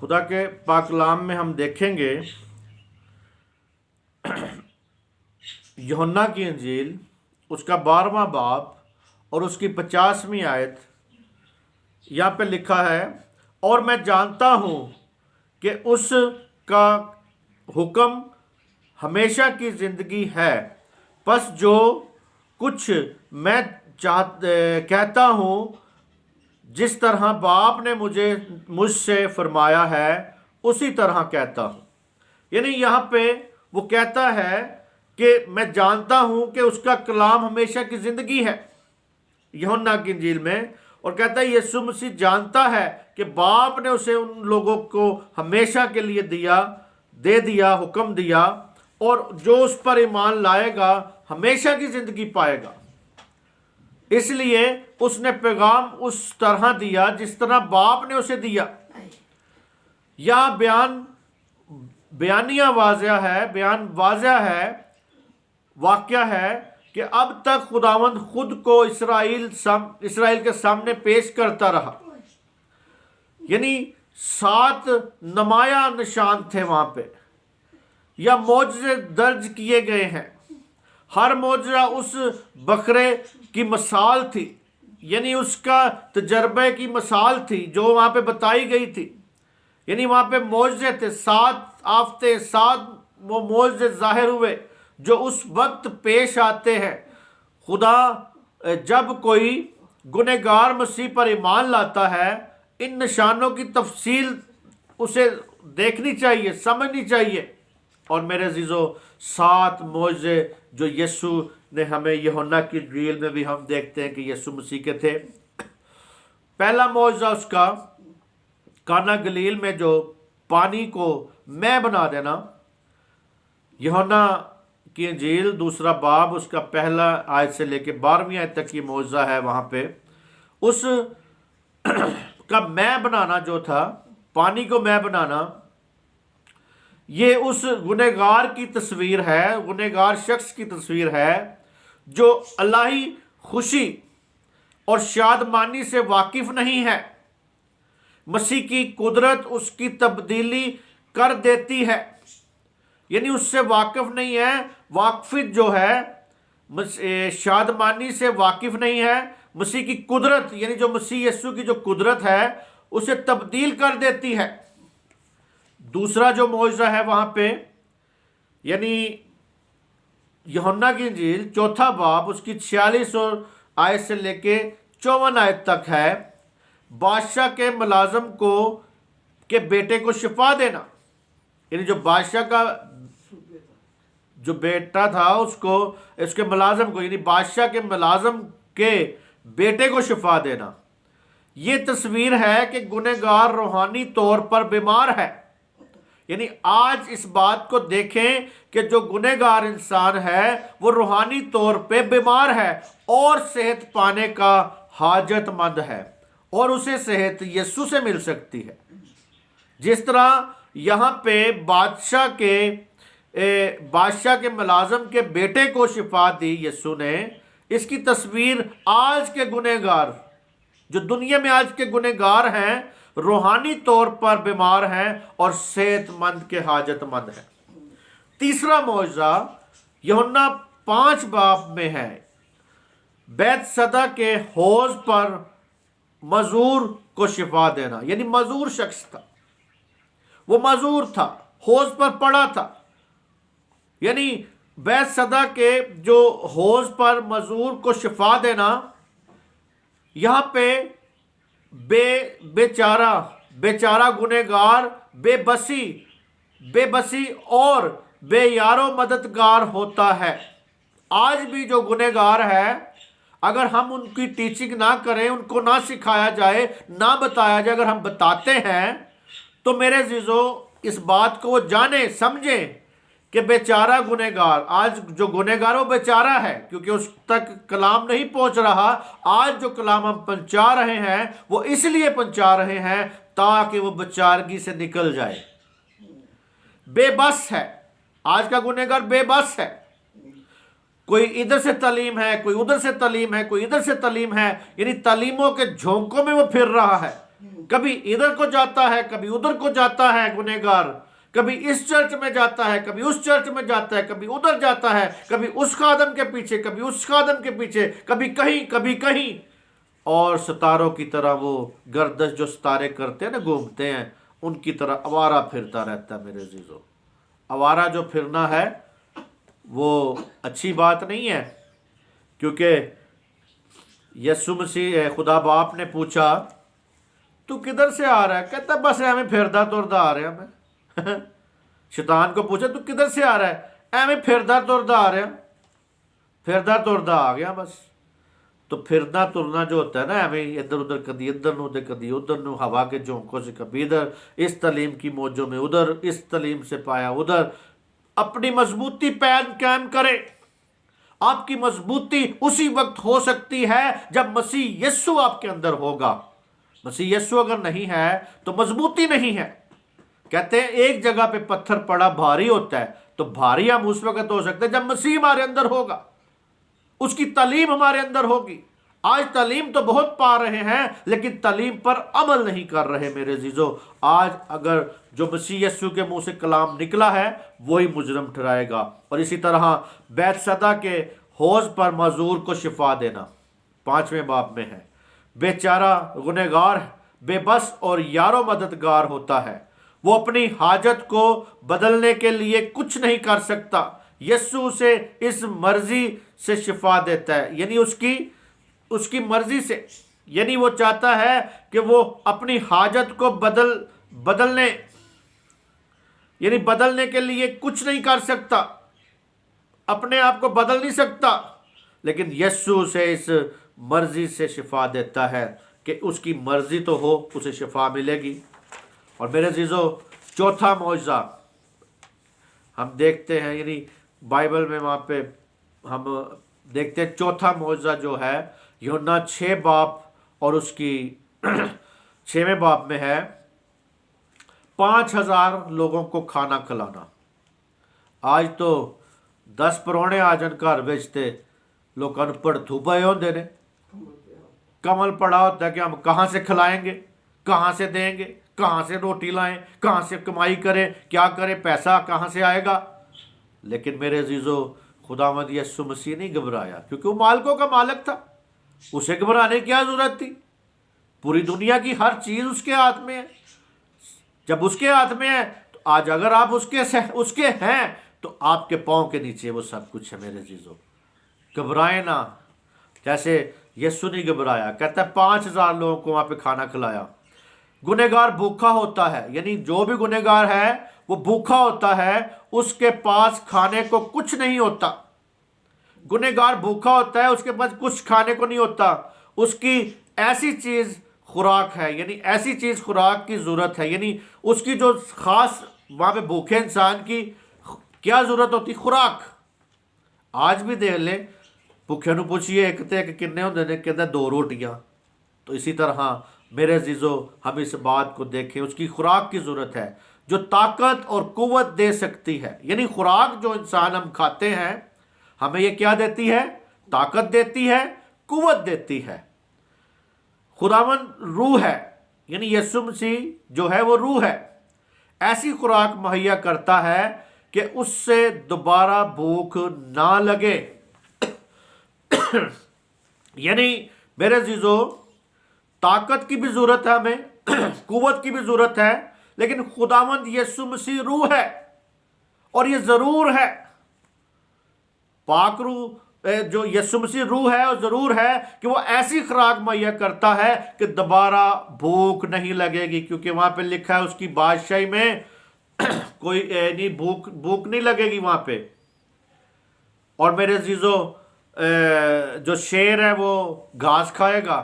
خدا کے پاک کلام میں ہم دیکھیں گے یوحنا کی انجیل اس کا 12واں باب اور اس کی 50ویں آیت، یہاں پہ لکھا ہے، اور میں جانتا ہوں کہ اس کا حکم ہمیشہ کی زندگی ہے، پس جو کچھ میں کہتا ہوں جس طرح باپ نے مجھ سے فرمایا ہے اسی طرح کہتا ہوں۔ یعنی یہاں پہ وہ کہتا ہے کہ میں جانتا ہوں کہ اس کا کلام ہمیشہ کی زندگی ہے یوحنا کی انجیل میں، اور کہتا ہے یسوع مسیح جانتا ہے کہ باپ نے اسے ان لوگوں کو ہمیشہ کے لیے دے دیا، حکم دیا، اور جو اس پر ایمان لائے گا ہمیشہ کی زندگی پائے گا۔ اس لیے اس نے پیغام اس طرح دیا جس طرح باپ نے اسے دیا۔ یہاں بیان واضح ہے، واقعہ ہے کہ اب تک خداوند خود کو اسرائیل کے سامنے پیش کرتا رہا، یعنی 7 نمایاں نشان تھے وہاں پہ، یا معجزے درج کیے گئے ہیں۔ ہر معجزہ اس بکرے کی مثال تھی، یعنی اس کا تجربے کی مثال تھی جو وہاں پہ بتائی گئی تھی۔ یعنی وہاں پہ معجزے تھے، 7 آفتے، 7 وہ معجزے ظاہر ہوئے جو اس وقت پیش آتے ہیں۔ خدا جب کوئی گنہگار مسیح پر ایمان لاتا ہے، ان نشانوں کی تفصیل اسے دیکھنی چاہیے، سمجھنی چاہیے۔ اور میرے عزیزو، 7 معجزے جو یسوع نے ہمیں یوحنا کی انجیل میں بھی ہم دیکھتے ہیں کہ یسوع مسیح کے تھے۔ پہلا معجزہ اس کا کانا گلیل میں جو پانی کو مے بنا دینا، یوحنا کی انجیل 2 باب اس کا پہلا آیت سے لے کے 12ویں آیت تک یہ معجزہ ہے۔ وہاں پہ اس کا مے بنانا جو تھا، پانی کو مے بنانا، یہ اس گنہگار کی تصویر ہے، گنہگار شخص کی تصویر ہے جو الہی خوشی اور شادمانی سے واقف نہیں ہے۔ مسیح کی قدرت اس کی تبدیلی کر دیتی ہے، یعنی اس سے واقف نہیں ہے۔ واقفیت جو ہے شادمانی سے واقف نہیں ہے۔ مسیح کی قدرت، یعنی جو مسیح یسوع کی جو قدرت ہے اسے تبدیل کر دیتی ہے۔ دوسرا جو معجزہ ہے وہاں پہ، یعنی یوحنا کی انجیل 4 باب اس کی 46 آیت سے لے کے 54 آیت تک ہے، بادشاہ کے ملازم کے بیٹے کو شفا دینا۔ یعنی جو بادشاہ کا جو بیٹا تھا اس کے ملازم کو، یعنی بادشاہ کے ملازم کے بیٹے کو شفا دینا۔ یہ تصویر ہے کہ گنہگار روحانی طور پر بیمار ہے۔ یعنی آج اس بات کو دیکھیں کہ جو گنہگار انسان ہے وہ روحانی طور پہ بیمار ہے اور صحت پانے کا حاجت مند ہے، اور اسے صحت یسوع سے مل سکتی ہے۔ جس طرح یہاں پہ بادشاہ کے ملازم کے بیٹے کو شفا دی یسوع نے، اس کی تصویر آج کے گنہگار، جو دنیا میں آج کے گنہگار ہیں، روحانی طور پر بیمار ہیں اور صحت مند کے حاجت مند ہیں۔ تیسرا معجزہ یوحنا 5 باب میں ہے، بیت سدا کے حوض پر معذور کو شفا دینا۔ یعنی معذور شخص تھا، وہ معذور تھا، حوض پر پڑا تھا۔ یعنی بیت سدا کے جو حوض پر معذور کو شفا دینا، یہاں پہ بیچارہ گنہگار بے بسی اور بے یارو مددگار ہوتا ہے۔ آج بھی جو گنہگار ہے، اگر ہم ان کی ٹیچنگ نہ کریں، ان کو نہ سکھایا جائے، نہ بتایا جائے، اگر ہم بتاتے ہیں تو میرے عزیزو اس بات کو وہ جانیں، سمجھیں کہ بیچارہ گنہگار، آج جو گنہگار وہ بیچارہ ہے کیونکہ اس تک کلام نہیں پہنچ رہا۔ آج جو کلام ہم پہنچا رہے ہیں وہ اس لیے پہنچا رہے ہیں تاکہ وہ بیچارگی سے نکل جائے۔ بے بس ہے، آج کا گنہگار بے بس ہے، کوئی ادھر سے تعلیم ہے، کوئی ادھر سے تعلیم ہے، کوئی ادھر سے تعلیم ہے، یعنی تعلیموں کے جھونکوں میں وہ پھر رہا ہے، کبھی ادھر کو جاتا ہے کبھی ادھر کو جاتا ہے گنہگار، کبھی اس چرچ میں جاتا ہے کبھی اس چرچ میں جاتا ہے، کبھی ادھر جاتا ہے، کبھی اس خادم کے پیچھے کبھی اس خادم کے پیچھے، کبھی کہیں کبھی کہیں، اور ستاروں کی طرح وہ گردش جو ستارے کرتے ہیں نا، گھومتے ہیں، ان کی طرح آوارہ پھرتا رہتا ہے میرے عزیزو۔ آوارہ جو پھرنا ہے وہ اچھی بات نہیں ہے، کیونکہ یسوع مسیح خدا باپ نے پوچھا تو کدھر سے آ رہا ہے؟ کہتا بس ہمیں پھردا تردا آ رہا میں۔ شیطان کو پوچھا تو کدھر سے آ رہا ہے؟ ہمیں پھردا تردا آ رہا، پھردا تردا آ گیا بس۔ تو پھرنا ترنا جو ہوتا ہے نا، ہمیں ادھر ادھر کدی ادھر نو دے کدی ادھر نو، ہوا کے جھونکوں سے کبھی ادھر، اس تعلیم کی موجوں میں ادھر، اس تعلیم سے پایا ادھر۔ اپنی مضبوطی قائم کرے۔ آپ کی مضبوطی اسی وقت ہو سکتی ہے جب مسیح یسوع آپ کے اندر ہوگا۔ مسیح یسوع اگر نہیں ہے تو مضبوطی نہیں ہے۔ کہتے ہیں ایک جگہ پہ پتھر پڑا بھاری ہوتا ہے، تو بھاری ہم اس وقت ہو سکتے ہیں جب مسیح ہمارے اندر ہوگا، اس کی تعلیم ہمارے اندر ہوگی۔ آج تعلیم تو بہت پا رہے ہیں لیکن تعلیم پر عمل نہیں کر رہے میرے عزیزو۔ آج اگر جو مسیح یسوع کے منہ سے کلام نکلا ہے وہی مجرم ٹھہرائے گا۔ اور اسی طرح بیت سدا کے حوض پر معذور کو شفا دینا 5ویں باب میں ہے۔ بیچارہ گنہگار بے بس اور یارو مددگار ہوتا ہے، وہ اپنی حاجت کو بدلنے کے لیے کچھ نہیں کر سکتا۔ یسوع سے اس مرضی سے شفا دیتا ہے، یعنی اس کی مرضی سے، یعنی وہ چاہتا ہے کہ وہ اپنی حاجت کو بدلنے کے لیے کچھ نہیں کر سکتا، اپنے آپ کو بدل نہیں سکتا، لیکن یسوع سے اس مرضی سے شفا دیتا ہے کہ اس کی مرضی تو ہو، اسے شفا ملے گی۔ اور میرے عزیزو، چوتھا معجزہ ہم دیکھتے ہیں، یعنی بائبل میں وہاں پہ ہم دیکھتے ہیں چوتھا معجزہ جو ہے یوحنا 6 باب اور اس کی 6ویں باب میں ہے، 5000 لوگوں کو کھانا کھلانا۔ آج تو 10 پرونے آ جان گھر بیچتے لوگوں نے پڑھتو پے ہوندے نے، کمل پڑا ہوتا ہے کہ ہم کہاں سے کھلائیں گے، کہاں سے دیں گے، کہاں سے روٹی لائیں، کہاں سے کمائی کریں، کیا کریں، پیسہ کہاں سے آئے گا۔ لیکن میرے عزیزو، خداوند یسوع مسیح نہیں گھبرایا، کیونکہ وہ مالکوں کا مالک تھا، اسے گھبرانے کی کیا ضرورت تھی؟ پوری دنیا کی ہر چیز اس کے ہاتھ میں ہے۔ جب اس کے ہاتھ میں ہے تو آج اگر آپ اس کے ہیں تو آپ کے پاؤں کے نیچے وہ سب کچھ ہے میرے عزیزو۔ گھبرائے نہ، جیسے یسوع نہیں گھبرایا۔ کہتا ہے 5000 لوگوں کو وہاں پہ کھانا کھلایا۔ گنہگار بھوکا ہوتا ہے، یعنی جو بھی گنہگار ہے وہ بھوکا ہوتا ہے، اس کے پاس کھانے کو کچھ نہیں ہوتا۔ گنہگار بھوکا ہوتا ہے، اس کے پاس کچھ کھانے کو نہیں ہوتا، اس کی ایسی چیز خوراک ہے، یعنی ایسی چیز خوراک کی ضرورت ہے، یعنی اس کی جو خاص وہاں پہ بھوکے انسان کی کیا ضرورت ہوتی؟ خوراک۔ آج بھی دیکھ لیں، بھوکے نو پوچھئے ایک تے کہ کنے ہوندے نے، کہتا 2 روٹیاں۔ تو اسی طرح میرے عزیزو، ہم اس بات کو دیکھیں، اس کی خوراک کی ضرورت ہے جو طاقت اور قوت دے سکتی ہے۔ یعنی خوراک جو انسان ہم کھاتے ہیں ہمیں یہ کیا دیتی ہے؟ طاقت دیتی ہے، قوت دیتی ہے۔ خداوند روح ہے، یعنی یسوع مسیح جو ہے وہ روح ہے، ایسی خوراک مہیا کرتا ہے کہ اس سے دوبارہ بھوک نہ لگے۔ یعنی میرے عزیزو، طاقت کی بھی ضرورت ہے ہمیں، قوت کی بھی ضرورت ہے، لیکن خداوند یسوع مسیح روح ہے، اور یہ ضرور ہے، پاک روح جو یسوع مسیح روح ہے، اور ضرور ہے کہ وہ ایسی خوراک مہیا کرتا ہے کہ دوبارہ بھوک نہیں لگے گی، کیونکہ وہاں پہ لکھا ہے اس کی بادشاہی میں کوئی نہیں بھوک نہیں لگے گی وہاں پہ۔ اور میرے عزیزو، جو شیر ہے وہ گھاس کھائے گا،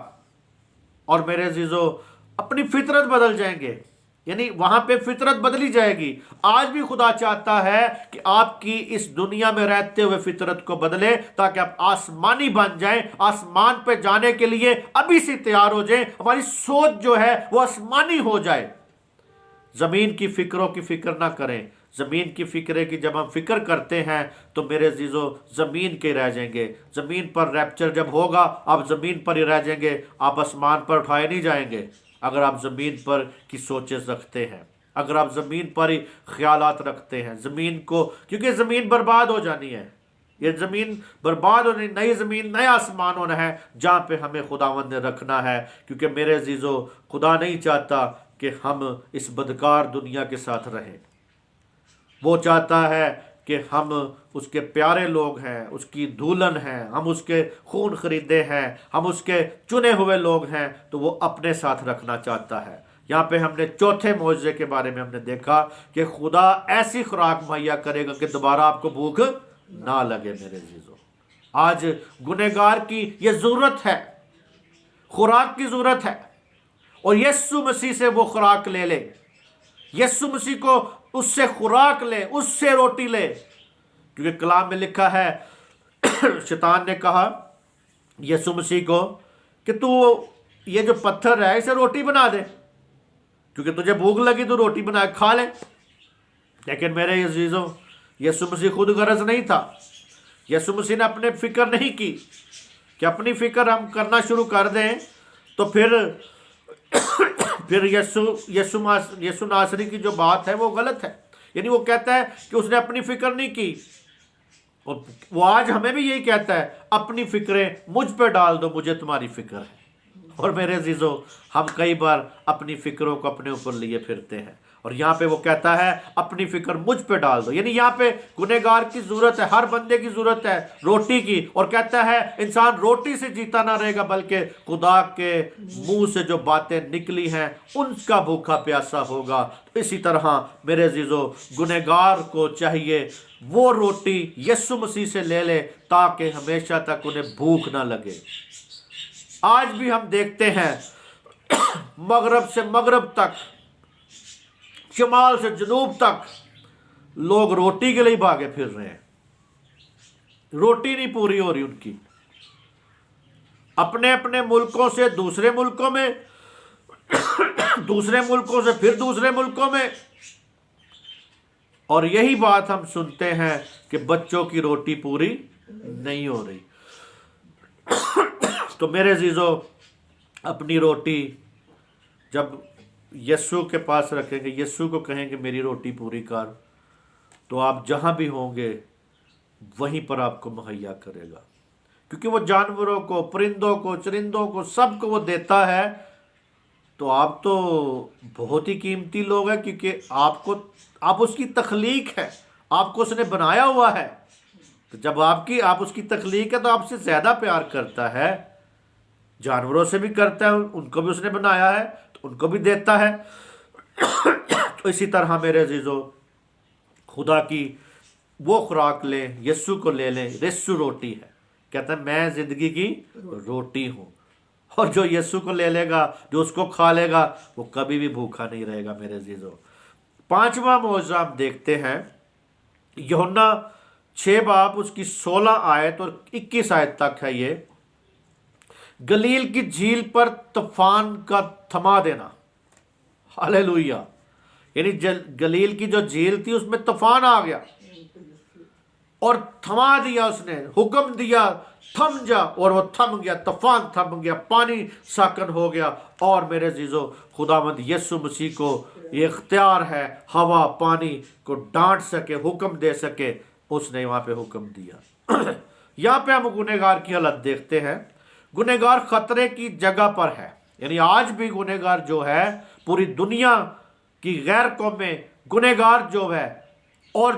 اور میرے عزیزو اپنی فطرت بدل جائیں گے، یعنی وہاں پہ فطرت بدلی جائے گی۔ آج بھی خدا چاہتا ہے کہ آپ کی اس دنیا میں رہتے ہوئے فطرت کو بدلے، تاکہ آپ آسمانی بن جائیں، آسمان پہ جانے کے لیے ابھی سے تیار ہو جائیں، ہماری سوچ جو ہے وہ آسمانی ہو جائے۔ زمین کی فکروں کی فکر نہ کریں۔ زمین کی فکر ہے کہ جب ہم فکر کرتے ہیں تو میرے عزیزو زمین کے رہ جائیں گے۔ زمین پر ریپچر جب ہوگا آپ زمین پر ہی رہ جائیں گے، آپ آسمان پر اٹھائے نہیں جائیں گے۔ اگر آپ زمین پر کی سوچیں رکھتے ہیں، اگر آپ زمین پر ہی خیالات رکھتے ہیں، زمین کو، کیونکہ زمین برباد ہو جانی ہے، یہ زمین برباد ہونی، نئی زمین نیا آسمان ہونا ہے جہاں پہ ہمیں خداوند نے رکھنا ہے، کیونکہ میرے عزیزو خدا نہیں چاہتا کہ ہم اس بدکار دنیا کے ساتھ رہیں، وہ چاہتا ہے کہ ہم اس کے پیارے لوگ ہیں، اس کی دولن ہیں، ہم اس کے خون خریدے ہیں، ہم اس کے چنے ہوئے لوگ ہیں، تو وہ اپنے ساتھ رکھنا چاہتا ہے۔ یہاں پہ ہم نے چوتھے معجزے کے بارے میں ہم نے دیکھا کہ خدا ایسی خوراک مہیا کرے گا کہ دوبارہ آپ کو بھوک نہ لگے۔ میرے عزیزو آج گنہگار کی یہ ضرورت ہے، خوراک کی ضرورت ہے، اور یسوع مسیح سے وہ خوراک لے لے، یسوع مسیح کو اس سے خوراک لے، اس سے روٹی لے، کیونکہ کلام میں لکھا ہے شیطان نے کہا یسوع مسیح کو کہ تو یہ جو پتھر ہے اسے روٹی بنا دے، کیونکہ تجھے بھوک لگی تو روٹی بنا کے کھا لے۔ لیکن میرے عزیزوں یسوع مسیح خود غرض نہیں تھا، یسوع مسیح نے اپنے فکر نہیں کی کہ اپنی فکر ہم کرنا شروع کر دیں تو پھر یسوع ناصری کی جو بات ہے وہ غلط ہے، یعنی وہ کہتا ہے کہ اس نے اپنی فکر نہیں کی، اور وہ آج ہمیں بھی یہی کہتا ہے اپنی فکریں مجھ پہ ڈال دو، مجھے تمہاری فکر ہے۔ اور میرے عزیزو ہم کئی بار اپنی فکروں کو اپنے اوپر لیے پھرتے ہیں، اور یہاں پہ وہ کہتا ہے اپنی فکر مجھ پہ ڈال دو، یعنی یہاں پہ گنہگار کی ضرورت ہے، ہر بندے کی ضرورت ہے روٹی کی، اور کہتا ہے انسان روٹی سے جیتا نہ رہے گا بلکہ خدا کے منہ سے جو باتیں نکلی ہیں ان کا بھوکا پیاسا ہوگا۔ تو اسی طرح میرے عزیزو گنہگار کو چاہیے وہ روٹی یسوع مسیح سے لے لے تاکہ ہمیشہ تک انہیں بھوک نہ لگے۔ آج بھی ہم دیکھتے ہیں مغرب سے مغرب تک، شمال سے جنوب تک لوگ روٹی کے لیے بھاگے پھر رہے ہیں، روٹی نہیں پوری ہو رہی ان کی، اپنے اپنے ملکوں سے دوسرے ملکوں میں، دوسرے ملکوں سے پھر دوسرے ملکوں میں، اور یہی بات ہم سنتے ہیں کہ بچوں کی روٹی پوری نہیں ہو رہی۔ تو میرے عزیزو اپنی روٹی جب یسوع کے پاس رکھیں گے، یسوع کو کہیں گے میری روٹی پوری کر، تو آپ جہاں بھی ہوں گے وہیں پر آپ کو مہیا کرے گا، کیونکہ وہ جانوروں کو، پرندوں کو، چرندوں کو، سب کو وہ دیتا ہے۔ تو آپ تو بہت ہی قیمتی لوگ ہیں، کیونکہ آپ اس کی تخلیق ہے، آپ کو اس نے بنایا ہوا ہے، تو جب آپ اس کی تخلیق ہے تو آپ سے زیادہ پیار کرتا ہے، جانوروں سے بھی کرتا ہے، ان کو بھی اس نے بنایا ہے تو ان کو بھی دیتا ہے۔ تو اسی طرح میرے عزیزو خدا کی وہ خوراک لیں، یسوع کو لے لیں، یسوع روٹی ہے، کہتا ہے میں زندگی کی روٹی ہوں، اور جو یسوع کو لے لے گا، جو اس کو کھا لے گا، وہ کبھی بھی بھوکا نہیں رہے گا۔ میرے عزیزو پانچواں معجزہ ہم دیکھتے ہیں یوحنا 6 باب اس کی 16 آیت اور 21 آیت تک ہے، یہ گلیل کی جھیل پر طوفان کا تھما دینا۔ ہاللیلویہ، یعنی گلیل کی جو جھیل تھی اس میں طوفان آ گیا اور تھما دیا، اس نے حکم دیا تھم جا، اور وہ تھم گیا، طوفان تھم گیا، پانی ساکن ہو گیا۔ اور میرے عزیزو خداوند یسوع مسیح کو یہ اختیار ہے ہوا پانی کو ڈانٹ سکے، حکم دے سکے، اس نے وہاں پہ حکم دیا۔ یہاں پہ ہم گنہگار کی حالت دیکھتے ہیں، گنہگار خطرے کی جگہ پر ہے، یعنی آج بھی گنہگار جو ہے پوری دنیا کی غیر قومیں گنہگار جو ہے، اور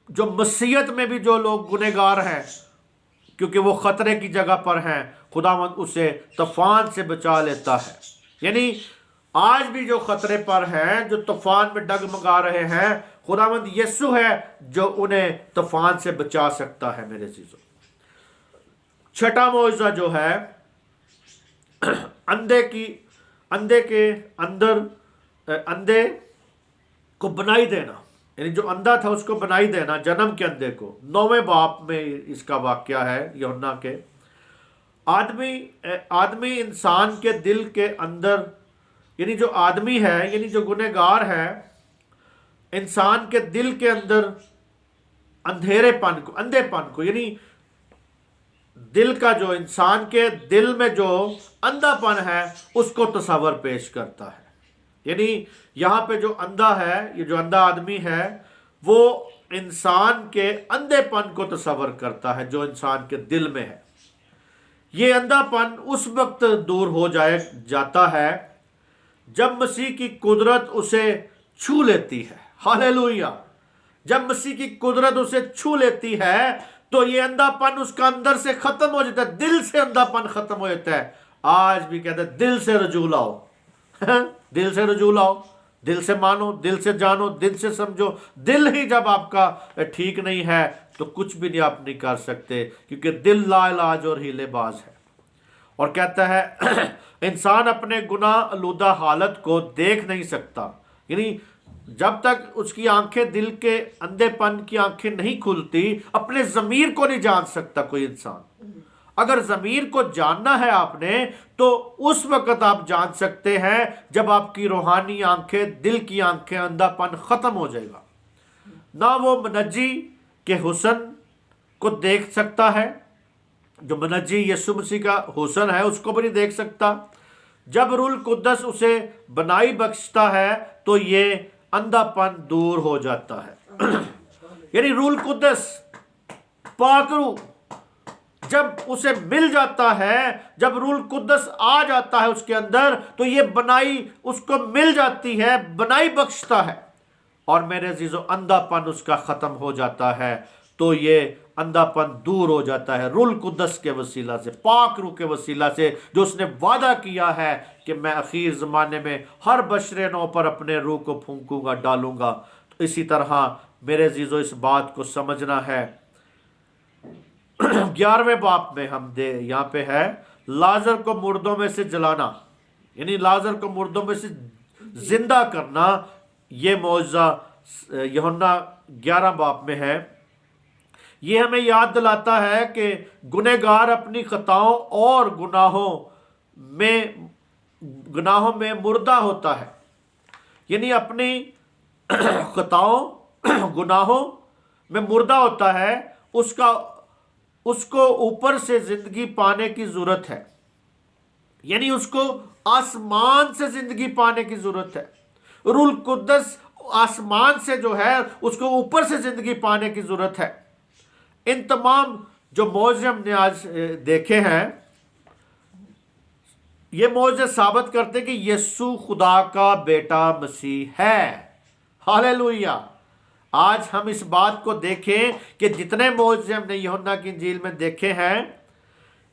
جو مسیحیت میں بھی جو لوگ گنہگار ہیں، کیونکہ وہ خطرے کی جگہ پر ہیں، خداوند اسے طوفان سے بچا لیتا ہے۔ یعنی آج بھی جو خطرے پر ہیں، جو طوفان میں ڈگمگا رہے ہیں، خداوند یسوع ہے جو انہیں طوفان سے بچا سکتا ہے۔ میرے عزیزو چھٹا معجزہ جو ہے اندھے کو بنائی دینا، یعنی جو اندھا تھا اس کو بنائی دینا، جنم کے اندھے کو۔ 9ویں باب میں اس کا واقعہ ہے یوحنا کے۔ آدمی انسان کے دل کے اندر، یعنی جو آدمی ہے، یعنی جو گنہگار ہے، انسان کے دل کے اندر اندھے پن کو، یعنی دل کا جو انسان کے دل میں جو اندھا پن ہے اس کو تصور پیش کرتا ہے. یعنی یہاں پہ جو اندھا ہے، یہ جو اندھا آدمی ہے، وہ انسان کے اندھے پن کو تصور کرتا ہے جو انسان کے دل میں ہے. یہ اندھا پن اس وقت دور ہو جاتا ہے جب مسیح کی قدرت اسے چھو لیتی ہے. ہاللیلویہ. جب مسیح کی قدرت اسے چھو لیتی ہے تو یہ اندھا پن اس کا اندر سے ختم ہو جاتا ہے، دل سے اندھا پن ختم ہو جاتا ہے. آج بھی کہتے ہیں دل سے رجوع لاؤ، دل سے رجوع لاؤ، دل سے مانو، دل سے جانو، دل سے سمجھو. دل ہی جب آپ کا ٹھیک نہیں ہے تو کچھ بھی نہیں آپ نہیں کر سکتے، کیونکہ دل لا علاج اور ہیلے باز ہے. اور کہتا ہے انسان اپنے گناہ آلودہ حالت کو دیکھ نہیں سکتا. یعنی جب تک اس کی آنکھیں، دل کے اندھے پن کی آنکھیں نہیں کھلتی، اپنے ضمیر کو نہیں جان سکتا کوئی انسان. اگر ضمیر کو جاننا ہے آپ نے تو اس وقت آپ جان سکتے ہیں جب آپ کی روحانی آنکھیں، دل کی آنکھیں، اندھا پن ختم ہو جائے گا. نہ وہ منجی کے حسن کو دیکھ سکتا ہے، جو منجی یسوع مسیح کا حسن ہے اس کو بھی نہیں دیکھ سکتا. جب روح القدس اسے بنائی بخشتا ہے تو یہ اندھا پن دور ہو جاتا ہے. یعنی روح القدس، پاک روح جب اسے مل جاتا ہے، جب روح القدس آ جاتا ہے اس کے اندر تو یہ بنائی اس کو مل جاتی ہے، بنائی بخشتا ہے. اور میرے عزیزو اندھا پن اس کا ختم ہو جاتا ہے. تو یہ اندھا پن دور ہو جاتا ہے روح القدس کے وسیلہ سے، پاک روح کے وسیلہ سے، جو اس نے وعدہ کیا ہے کہ میں اخیر زمانے میں ہر بشر نو پر اپنے روح کو پھونکوں گا، ڈالوں گا. تو اسی طرح میرے عزیزو اس بات کو سمجھنا ہے. 11ویں باب میں ہم یہاں پہ ہے لازر کو مردوں میں سے جلانا، یعنی لازر کو مردوں میں سے زندہ کرنا. یہ معجزہ یوحنا 11 باب میں ہے. یہ ہمیں یاد دلاتا ہے کہ گنہگار اپنی خطاؤں اور گناہوں میں مردہ ہوتا ہے. یعنی اپنی خطاؤں، گناہوں میں مردہ ہوتا ہے. اس کو اوپر سے زندگی پانے کی ضرورت ہے. یعنی اس کو آسمان سے زندگی پانے کی ضرورت ہے. روح القدس آسمان سے جو ہے اس کو اوپر سے زندگی پانے کی ضرورت ہے. ان تمام جو معجزے ہم نے آج دیکھے ہیں، یہ معجزے ثابت کرتے کہ یسوع خدا کا بیٹا مسیح ہے. ہاللیلویہ. آج ہم اس بات کو دیکھیں کہ جتنے معجزے ہم نے یوحنا کی انجیل میں دیکھے ہیں،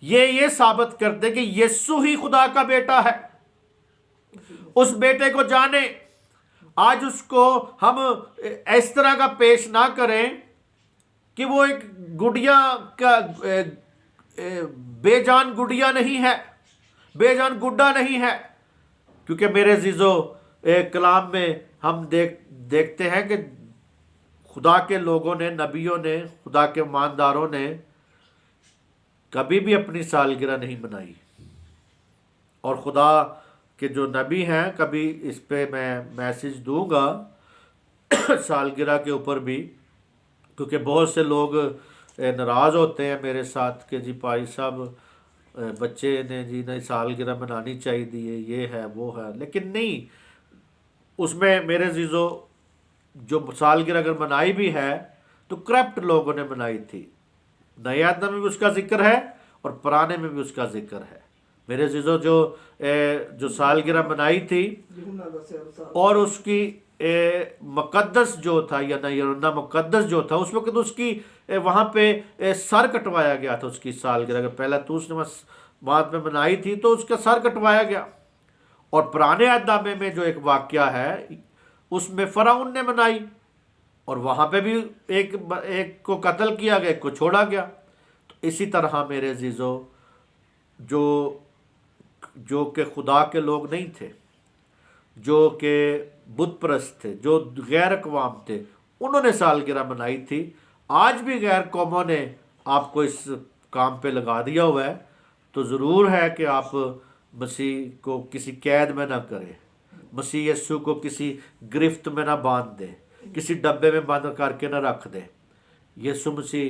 یہ ثابت کرتے کہ یسوع ہی خدا کا بیٹا ہے. اس بیٹے کو جانیں. آج اس کو ہم اس طرح کا پیش نہ کریں کہ وہ ایک گڑیا کا بے جان گڑیا نہیں ہے، بے جان گڈا نہیں ہے. کیونکہ میرے عزیزو کلام میں ہم دیکھتے ہیں کہ خدا کے لوگوں نے، نبیوں نے، خدا کے ایمانداروں نے کبھی بھی اپنی سالگرہ نہیں منائی. اور خدا کے جو نبی ہیں، کبھی اس پہ میں میسج دوں گا سالگرہ کے اوپر بھی، کیونکہ بہت سے لوگ ناراض ہوتے ہیں میرے ساتھ کہ جی بھائی صاحب بچے نے جی نہیں سالگرہ منانی چاہیے، یہ ہے وہ ہے. لیکن نہیں، اس میں میرے عزیزو جو سالگرہ اگر منائی بھی ہے تو کرپٹ لوگوں نے منائی تھی. نئے عہد میں بھی اس کا ذکر ہے اور پرانے میں بھی اس کا ذکر ہے. میرے عزیزو جو سالگرہ منائی تھی اور اس کی مقدس جو تھا، یا یوحنا مقدس جو تھا، اس وقت اس کی وہاں پہ سر کٹوایا گیا تھا. اس کی سالگرہ اگر پہلا توس نے بعد میں منائی تھی تو اس کا سر کٹوایا گیا. اور پرانے عہد میں جو ایک واقعہ ہے اس میں فرعون نے منائی اور وہاں پہ بھی ایک کو قتل کیا گیا، ایک کو چھوڑا گیا. تو اسی طرح میرے عزیزو جو کہ خدا کے لوگ نہیں تھے، جو کہ بت پرست تھے، جو غیر اقوام تھے، انہوں نے سالگرہ منائی تھی. آج بھی غیر قوموں نے آپ کو اس کام پہ لگا دیا ہوا ہے. تو ضرور ہے کہ آپ مسیح کو کسی قید میں نہ کریں، مسیح یسوع کو کسی گرفت میں نہ باندھ دیں، کسی ڈبے میں بند کر کے نہ رکھ دیں. یسوع مسیح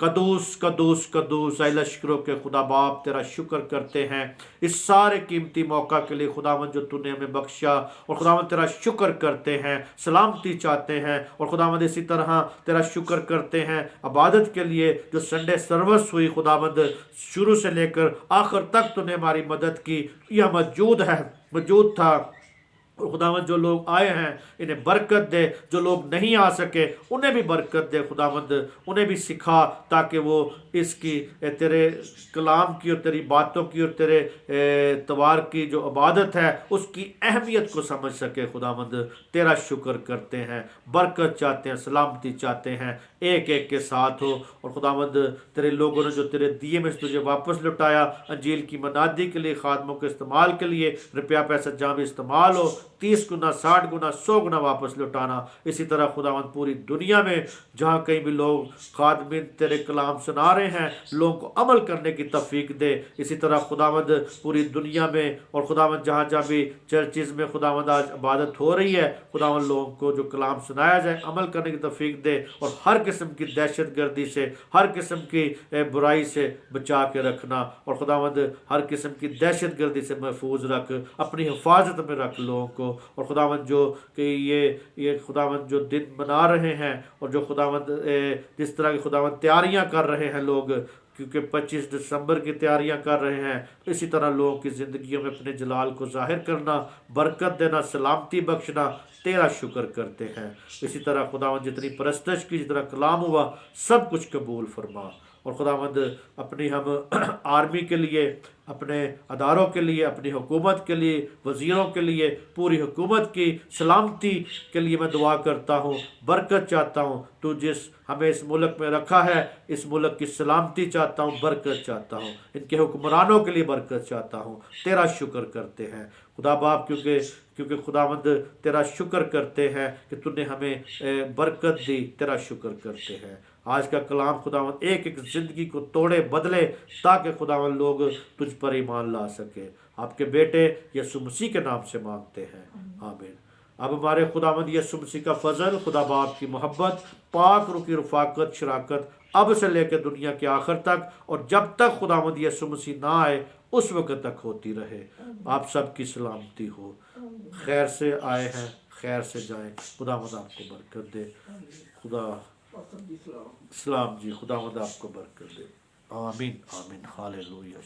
قدوس قدوس قدوس، اے لشکروں کے خدا باپ تیرا شکر کرتے ہیں اس سارے قیمتی موقع کے لیے خداوند جو تو نے ہمیں بخشا، اور خداوند تیرا شکر کرتے ہیں، سلامتی چاہتے ہیں، اور خداوند اسی طرح تیرا شکر کرتے ہیں عبادت کے لیے جو سنڈے سروس ہوئی خداوند، شروع سے لے کر آخر تک تو نے ہماری مدد کی، یہ موجود تھا۔ اور خداوند جو لوگ آئے ہیں انہیں برکت دے، جو لوگ نہیں آ سکے انہیں بھی برکت دے خداوند، انہیں بھی سکھا تاکہ وہ اس کی تیرے کلام کی اور تیری باتوں کی اور تیرے تبار کی جو عبادت ہے اس کی اہمیت کو سمجھ سکے خداوند۔ تیرا شکر کرتے ہیں، برکت چاہتے ہیں، سلامتی چاہتے ہیں، ایک ایک کے ساتھ ہو، اور خداوند تیرے لوگوں نے جو تیرے دیے میں سے تجھے واپس لوٹایا، انجیل کی منادی کے لیے، خادموں کے استعمال کے لیے، روپیہ پیسہ جہاں بھی استعمال ہو، 30 گنا، 60 گنا، 100 گنا واپس لوٹانا۔ اسی طرح خداوند پوری دنیا میں جہاں کہیں بھی لوگ خادمین تیرے کلام سنا رہے ہیں، لوگوں کو عمل کرنے کی توفیق دے۔ اسی طرح خداوند پوری دنیا میں، اور خداوند جہاں جہاں بھی چرچز میں خداوند آج عبادت ہو رہی ہے، خداوند لوگوں کو جو کلام سنایا جائے عمل کرنے کی توفیق دے، اور ہر قسم کی دہشت گردی سے، ہر قسم کی برائی سے بچا کے رکھنا، اور خداوند ہر قسم کی دہشت گردی سے محفوظ رکھ، اپنی حفاظت میں رکھ لوگوں کو۔ اور خداوند جو کہ یہ خداوند جو دن منا رہے ہیں، اور جو خداوند جس طرح کی خداوند تیاریاں کر رہے ہیں لوگ، کیونکہ 25 دسمبر کی تیاریاں کر رہے ہیں، اسی طرح لوگوں کی زندگیوں میں اپنے جلال کو ظاہر کرنا، برکت دینا، سلامتی بخشنا، تیرا شکر کرتے ہیں۔ اسی طرح خداوند جتنی پرستش کی، جتنا کلام ہوا، سب کچھ قبول فرما۔ اور خداوند اپنی ہم آرمی کے لیے، اپنے اداروں کے لیے، اپنی حکومت کے لیے، وزیروں کے لیے، پوری حکومت کی سلامتی کے لیے میں دعا کرتا ہوں، برکت چاہتا ہوں۔ تو جس ہمیں اس ملک میں رکھا ہے، اس ملک کی سلامتی چاہتا ہوں، برکت چاہتا ہوں، ان کے حکمرانوں کے لیے برکت چاہتا ہوں۔ تیرا شکر کرتے ہیں خدا باپ، کیونکہ خداوند تیرا شکر کرتے ہیں کہ تو نے ہمیں برکت دی، تیرا شکر کرتے ہیں۔ آج کا کلام خداوند ایک ایک زندگی کو توڑے بدلے، تاکہ خداوند لوگ تجھ پر ایمان لا سکے۔ آپ کے بیٹے یسوع مسیح کے نام سے مانگتے ہیں، آمین۔ اب ہمارے خداوند یسوع مسیح کا فضل، خدا باپ کی محبت، پاک روح کی رفاقت، شراکت اب سے لے کے دنیا کے آخر تک، اور جب تک خداوند یسوع مسیح نہ آئے اس وقت تک ہوتی رہے۔ آپ سب کی سلامتی ہو، خیر سے آئے ہیں، خیر سے جائیں۔ خداوند آپ کو برکت دے۔ خدا سلام جی، خداوند آپ کو برکت دے۔ آمین آمین، ہاللویہ۔